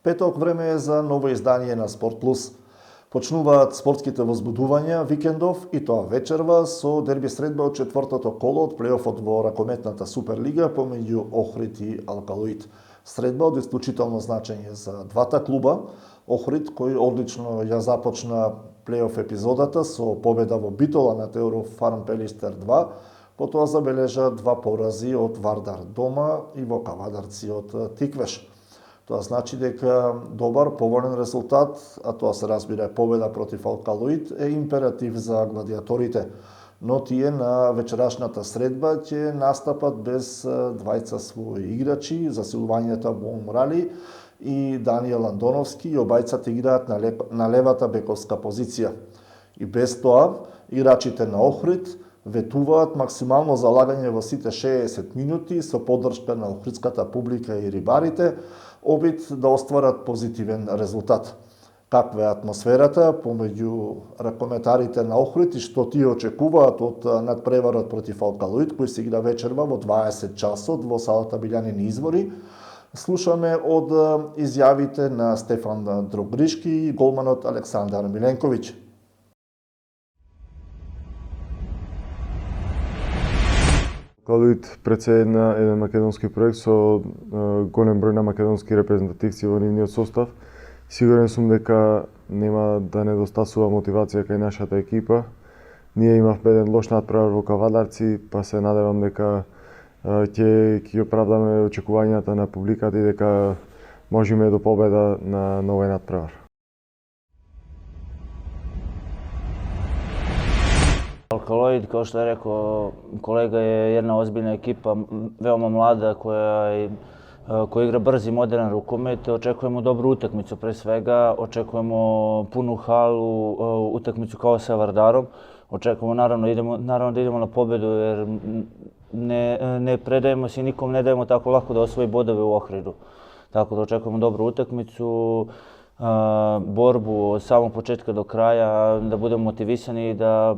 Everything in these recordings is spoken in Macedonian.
Петок време е за ново издание на Спорт Плюс. Почнуваат спортските возбудувања викендов и тоа вечерва со дерби средба од четвртото коло од плейофот во ракометната Суперлига помеѓу Охрид и Алкалоид. Средба од исклучително значење за двата клуба. Охрид, кој одлично ја започна плейоф епизодата со победа во Битола над Еврофарм Пелистер 2, потоа забележа два порази од Вардар дома и во Кавадарци од Тиквеш. Тоа значи дека добар, поволен резултат, а тоа се разбира победа против Алкалоид, е императив за гладиаторите. Но тие на вечерашната средба ќе настапат без двајца своји играчи, засилувањата Вон Морали и Даниел Андоновски, и обајцата играат на левата бековска позиција. И без тоа, играчите на Охрид ветуваат максимално залагање во сите 60 минути со поддршка на охридската публика и рибарите, обид да остварат позитивен резултат. Каква е атмосферата помеѓу ракометарите на Охрид и што тие очекуваат од надпреварот против Алкалоид, кој се игра вечерва во 20 часот во салата Билјанини извори, слушаме од изјавите на Стефан Дрогришки и голманот Александар Миленковиќ. Алкалоид пред се еден македонски проект со голем број на македонски репрезентативци во нивниот состав. Сигурен сум дека нема да недостасува мотивација кај нашата екипа. Ние имавме еден лош натпревар во Кавадарци, па се надевам дека ќе оправдаме очекувањата на публиката и дека можеме до победа на овој натпревар. Alkaloid, kao što je rekao kolega, je jedna ozbiljna ekipa, veoma mlada, koja igra brzi, modern rukomet. Očekujemo dobru utakmicu pre svega, očekujemo punu halu, utakmicu kao sa Vardarom. Očekujemo naravno da idemo na pobedu, jer ne predajemo se i nikom ne dajemo tako lako da osvoji bodove u Ohridu. Tako da očekujemo dobru utakmicu, borbu od samog početka do kraja, da budemo motivisani i da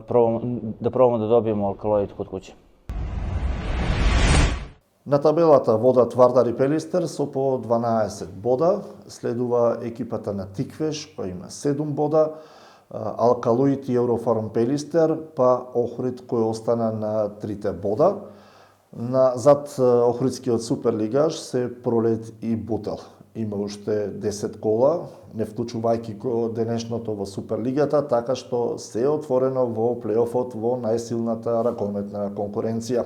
probamo da dobijemo Alkaloid kod kuće. На табелата водат Вардар и Пелистер со по 12 бода, следува екипата на Тиквеш која има 7 бода, Алкалоид и Еврофарм Пелистер, па Охрид кој остана на 3 бода. Зад Охридскиот суперлигаш се Пролет и Бутел. Има уште 10 кола, не вклучувајќи го денешното во Суперлигата, така што се е отворено во плейофот во најсилната ракометна конкуренција.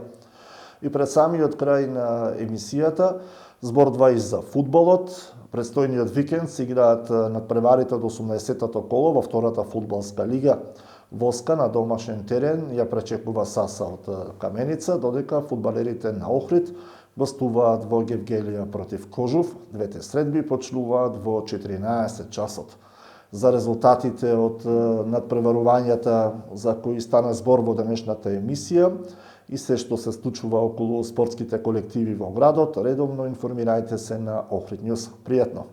И пред самиот крај на емисијата, збор 2 и за фудбалот. Предстојниот викенд се играат надпреварите од 80-тото коло во втората фудбалска лига. Воска на домашен терен ја пречекува Саса од Каменица, додека фудбалерите на Охрид гостуваат во Гевгелија против Кожув. Двете средби почнуваат во 14 часот. За резултатите од надпреварувањата за кои стана збор во денешната емисија и се што се случува околу спортските колективи во градот, редовно информирајте се на Охрид Нјуз. Пријатно!